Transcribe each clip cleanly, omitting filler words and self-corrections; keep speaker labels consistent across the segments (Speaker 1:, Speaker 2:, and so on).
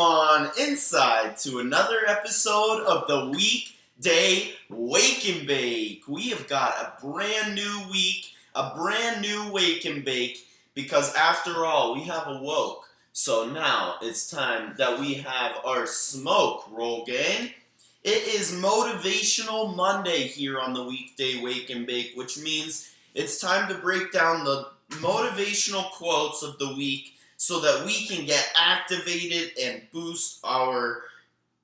Speaker 1: on inside to another episode of the Weekday Wake and Bake. We have got a brand new week, a brand new Wake and Bake, because after all, we have awoke. So now it's time that we have our smoke roll, gang. It is Motivational Monday here on the Weekday Wake and Bake, which means it's time to break down the motivational quotes of the week so that we can get activated and boost our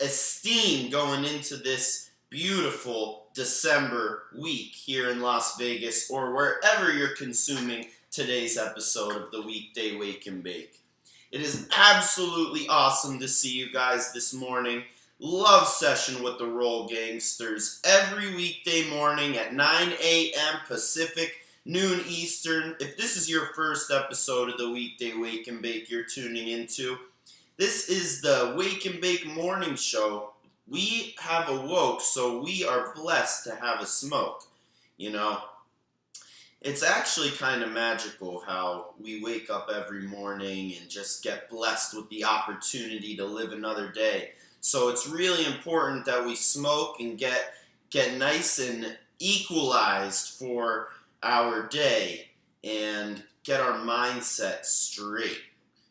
Speaker 1: esteem going into this beautiful December week here in Las Vegas or wherever you're consuming today's episode of the Weekday Wake and Bake. It is absolutely awesome to see you guys this morning. Love session with the Roll Gangsters every weekday morning at 9 a.m. Pacific, noon Eastern. If this is your first episode of the Weekday Wake and Bake you're tuning into, this is the Wake and Bake Morning Show. We have awoke, so we are blessed to have a smoke. You know, it's actually kind of magical how we wake up every morning and just get blessed with the opportunity to live another day. So it's really important that we smoke and get nice and equalized for our day and get our mindset straight.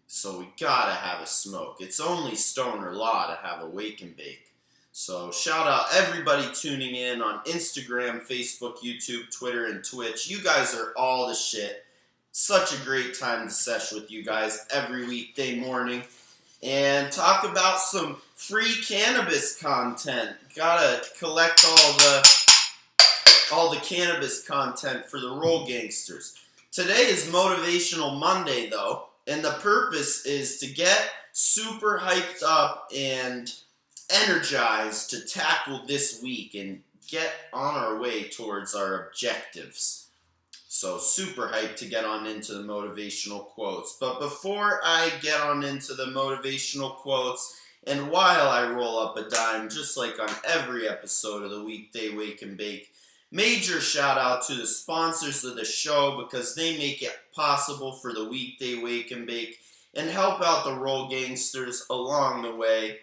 Speaker 1: So we gotta have a smoke. It's only stoner law to have a wake and bake. So shout out everybody tuning in on Instagram, Facebook, YouTube, Twitter, and Twitch. You guys are all the shit. Such a great time to sesh with you guys every weekday morning and talk about some free cannabis content. Gotta collect all the cannabis content for the Roll Gangsters. Today is Motivational Monday, though, and the purpose is to get super hyped up and energized to tackle this week and get on our way towards our objectives. So super hyped to get on into the motivational quotes. But before I get on into the motivational quotes, and while I roll up a dime, just like on every episode of the Weekday Wake and Bake, major shout out to the sponsors of the show because they make it possible for the Weekday Wake and Bake and help out the Roll Gangsters along the way.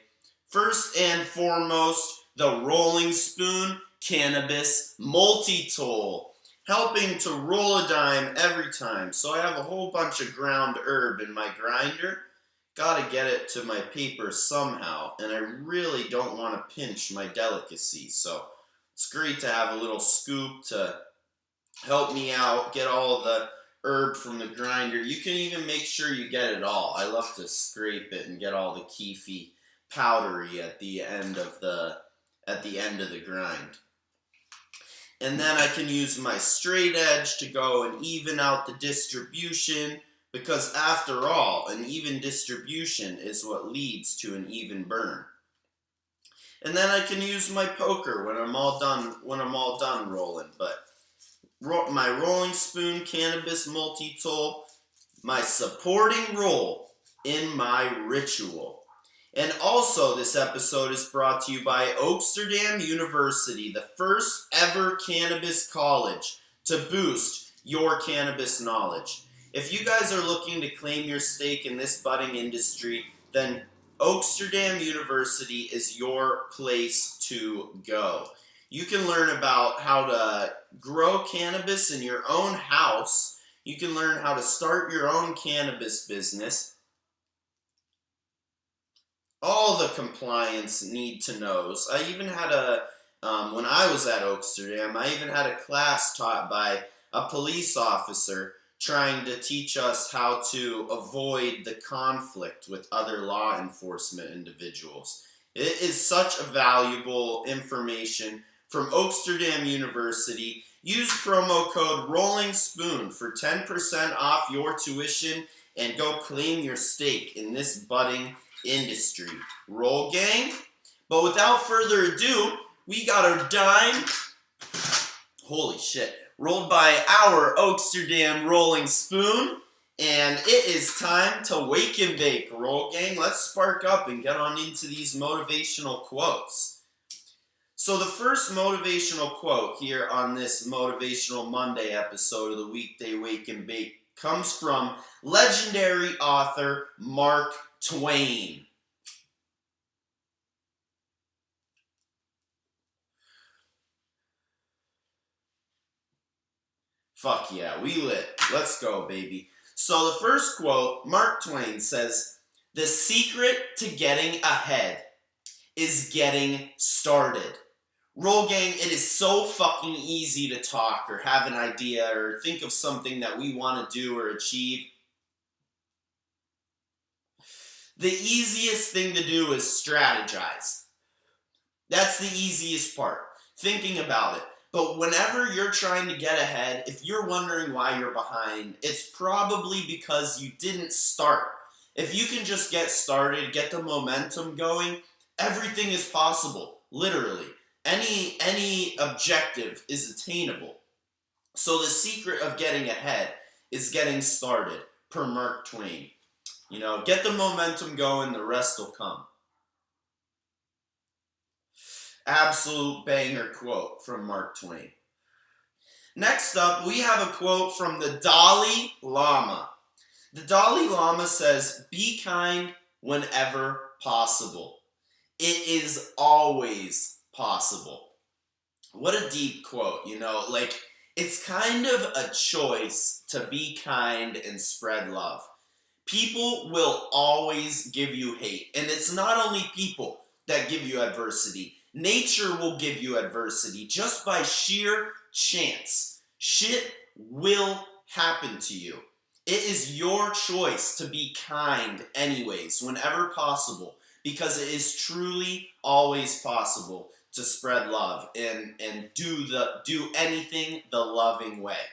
Speaker 1: First and foremost, the Rolling Spoon Cannabis Multi-Tool, helping to roll a dime every time. So I have a whole bunch of ground herb in my grinder. Gotta get it to my paper somehow, and I really don't want to pinch my delicacy. So it's great to have a little scoop to help me out, get all the herb from the grinder. You can even make sure you get it all. I love to scrape it and get all the keefy powdery at the end of the grind. And then I can use my straight edge to go and even out the distribution, because after all, an even distribution is what leads to an even burn. And then I can use my poker when I'm all done rolling. But my Rolling Spoon Cannabis Multi-Tool, my supporting roll in my ritual. And also, this episode is brought to you by WWNB University, the first ever cannabis college to boost your cannabis knowledge. If you guys are looking to claim your stake in this budding industry, then WWNB University is your place to go. You can learn about how to grow cannabis in your own house. You can learn how to start your own cannabis business. All the compliance need to knows. I even had when I was at WWNB, I even had a class taught by a police officer trying to teach us how to avoid the conflict with other law enforcement individuals. It is such a valuable information from WWNB University. Use promo code Rolling Spoon for 10% off your tuition and go claim your stake in this budding industry. Roll, gang. But without further ado, we got our dime. Holy shit. Rolled by our WWNB Rolling Spoon. And it is time to wake and bake. Roll, gang. Let's spark up and get on into these motivational quotes. So the first motivational quote here on this Motivational Monday episode of the Weekday Wake and Bake comes from legendary author Mark Twain. Fuck yeah, we lit. Let's go, baby. So the first quote, Mark Twain says, "The secret to getting ahead is getting started." Roll gang, it is so fucking easy to talk or have an idea or think of something that we want to do or achieve. The easiest thing to do is strategize. That's the easiest part, thinking about it. But whenever you're trying to get ahead, if you're wondering why you're behind, it's probably because you didn't start. If you can just get started, get the momentum going, everything is possible, literally. Any objective is attainable. So the secret of getting ahead is getting started, per Mark Twain. You know, get the momentum going, the rest will come. Absolute banger quote from Mark Twain. Next up, we have a quote from the Dalai Lama. The Dalai Lama says, "Be kind whenever possible. It is always possible." What a deep quote, you know, like it's kind of a choice to be kind and spread love. People will always give you hate, and it's not only people that give you adversity. Nature will give you adversity just by sheer chance. Shit will happen to you. It is your choice to be kind anyways, whenever possible, because it is truly always possible to spread love and do anything the loving way.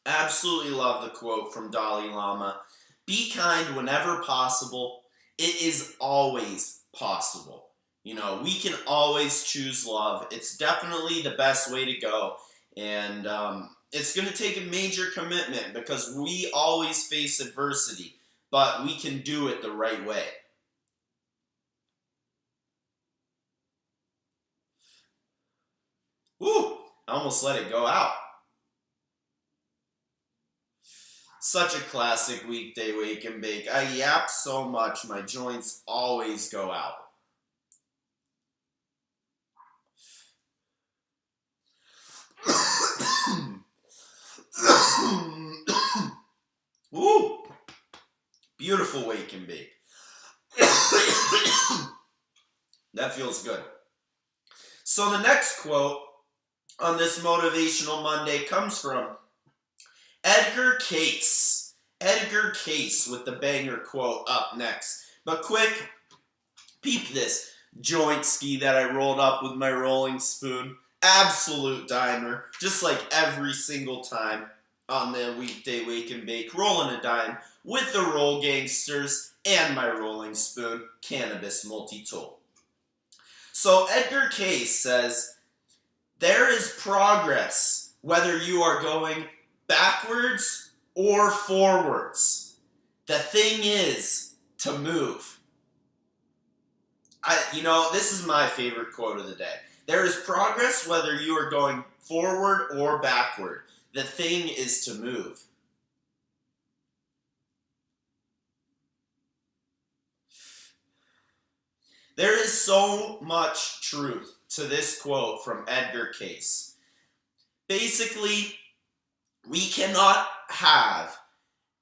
Speaker 1: Absolutely love the quote from Dalai Lama. Be kind whenever possible. It is always possible. You know, we can always choose love. It's definitely the best way to go. And it's going to take a major commitment because we always face adversity, but we can do it the right way. Woo! I almost let it go out. Such a classic weekday wake and bake. I yap so much, my joints always go out. Woo! Beautiful wake and bake. That feels good. So the next quote on this Motivational Monday comes from Edgar Cayce. Edgar Cayce with the banger quote up next. But quick, peep this joint ski that I rolled up with my rolling spoon. Absolute dimer, just like every single time on the weekday wake and bake, rolling a dime with the roll gangsters and my rolling spoon, cannabis multi-tool. So Edgar Cayce says, "There is progress whether you are going backwards or forwards. The thing is to move." This is my favorite quote of the day. There is progress whether you are going forward or backward. The thing is to move. There is so much truth to this quote from Edgar Cayce. Basically, we cannot have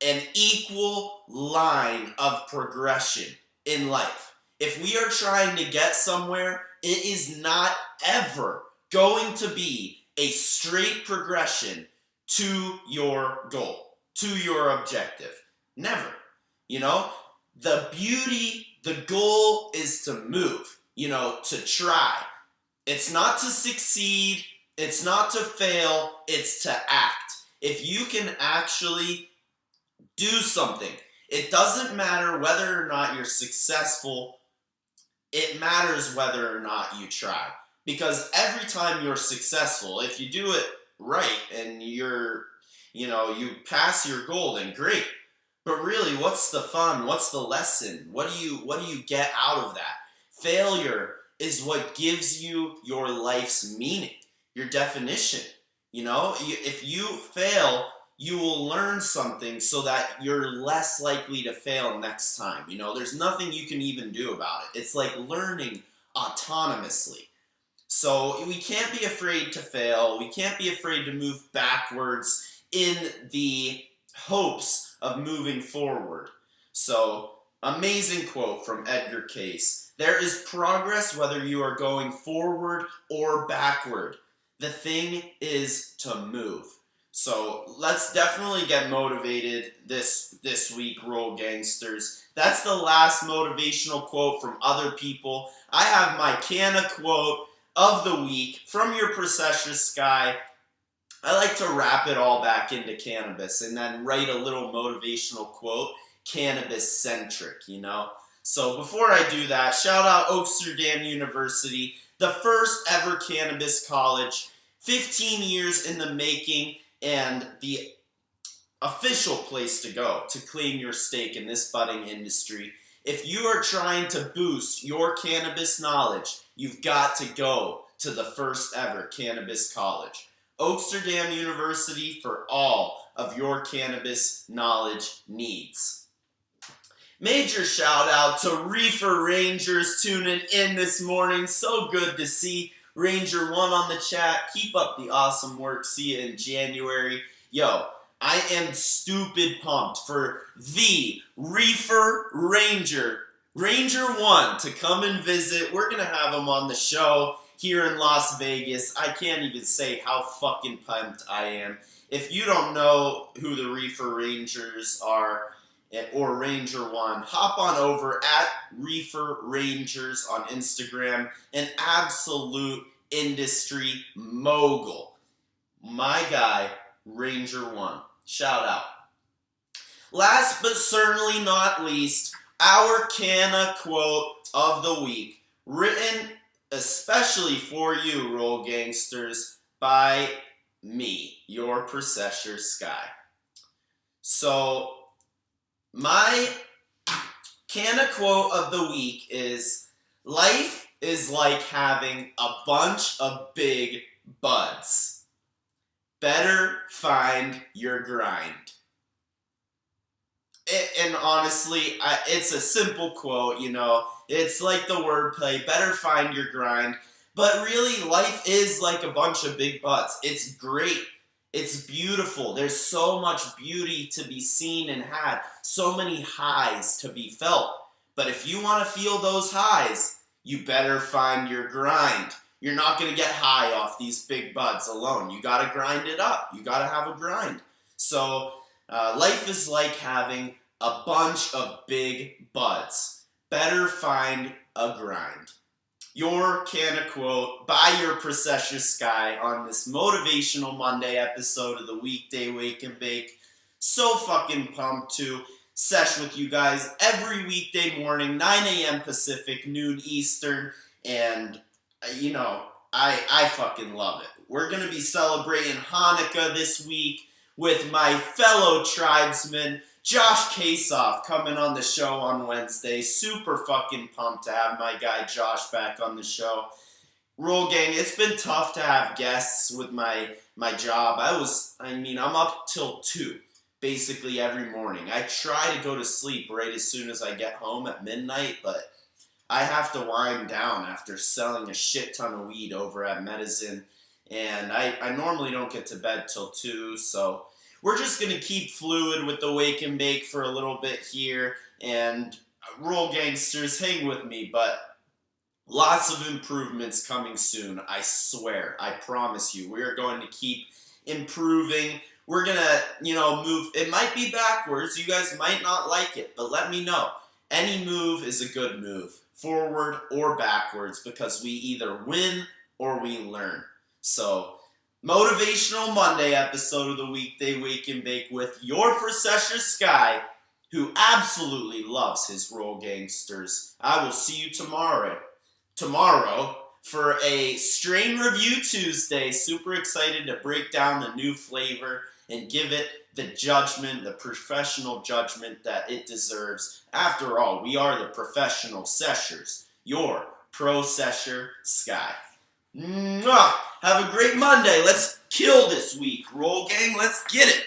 Speaker 1: an equal line of progression in life. If we are trying to get somewhere, it is not ever going to be a straight progression to your goal, to your objective. Never. The goal is to move, to try. It's not to succeed, it's not to fail, it's to act. If you can actually do something, it doesn't matter whether or not you're successful, it matters whether or not you try. Because every time you're successful, if you do it right and you pass your goal, then great. But really, what's the fun? What's the lesson? What do you get out of that? Failure is what gives you your life's meaning, your definition. If you fail, you will learn something so that you're less likely to fail next time. There's nothing you can even do about it. It's like learning autonomously. So we can't be afraid to fail. We can't be afraid to move backwards in the hopes of moving forward. So, amazing quote from Edgar Cayce. There is progress whether you are going forward or backward. The thing is to move. So let's definitely get motivated this week, Roll Gangsters. That's the last motivational quote from other people. I have my Canna quote of the week from your Procession Sky. I like to wrap it all back into cannabis and then write a little motivational quote, cannabis-centric, you know? So before I do that, shout out Oaksterdam University, the first ever cannabis college, 15 years in the making, and the official place to go to claim your stake in this budding industry. If you are trying to boost your cannabis knowledge, you've got to go to the first ever cannabis college. Oaksterdam University for all of your cannabis knowledge needs. Major shout out to Reefer Rangers tuning in this morning. So good to see Ranger 1 on the chat. Keep up the awesome work. See you in January. Yo, I am stupid pumped for the Reefer Ranger 1 to come and visit. We're going to have him on the show here in Las Vegas. I can't even say how fucking pumped I am. If you don't know who the Reefer Rangers are, or Ranger 1, hop on over at Reefer Rangers on Instagram. An absolute industry mogul. My guy, Ranger 1. Shout out. Last but certainly not least, our Canna quote of the week, written especially for you, Roll Gangsters, by me, your Procession Sky. So, my Canna quote of the week is, life is like having a bunch of big buds. Better find your grind. And honestly, it's a simple quote, you know. It's like the wordplay, better find your grind. But really, life is like a bunch of big buds. It's great. It's beautiful. There's so much beauty to be seen and had. So many highs to be felt. But if you want to feel those highs, you better find your grind. You're not going to get high off these big buds alone. You got to grind it up. You got to have a grind. So, life is like having a bunch of big buds. Better find a grind. Your Canna quote by your Procession Sky on this Motivational Monday episode of the Weekday Wake and Bake. So fucking pumped to sesh with you guys every weekday morning, 9 a.m. Pacific, noon Eastern, and you know, I fucking love it. We're going to be celebrating Hanukkah this week with my fellow tribesman, Josh Kasoff, coming on the show on Wednesday. Super fucking pumped to have my guy Josh back on the show. Roll Gang, it's been tough to have guests with my job. I'm up till 2, basically every morning. I try to go to sleep right as soon as I get home at midnight, but I have to wind down after selling a shit ton of weed over at Medicine, and I normally don't get to bed till 2, so we're just going to keep fluid with the Wake and Bake for a little bit here, and Roll Gangsters, hang with me, but lots of improvements coming soon, I swear, I promise you. We are going to keep improving. We're going to, move. It might be backwards. You guys might not like it, but let me know. Any move is a good move, forward or backwards, because we either win or we learn. So, Motivational Monday episode of the Weekday Wake and Bake with your Procession Sky, who absolutely loves his Roll Gangsters. I will see you tomorrow for a Strain Review Tuesday. Super excited to break down the new flavor and give it the judgment, the professional judgment that it deserves. After all, we are the professional seshers, your Procession Sky. Mwah! Have a great Monday. Let's kill this week. Roll Gang, let's get it.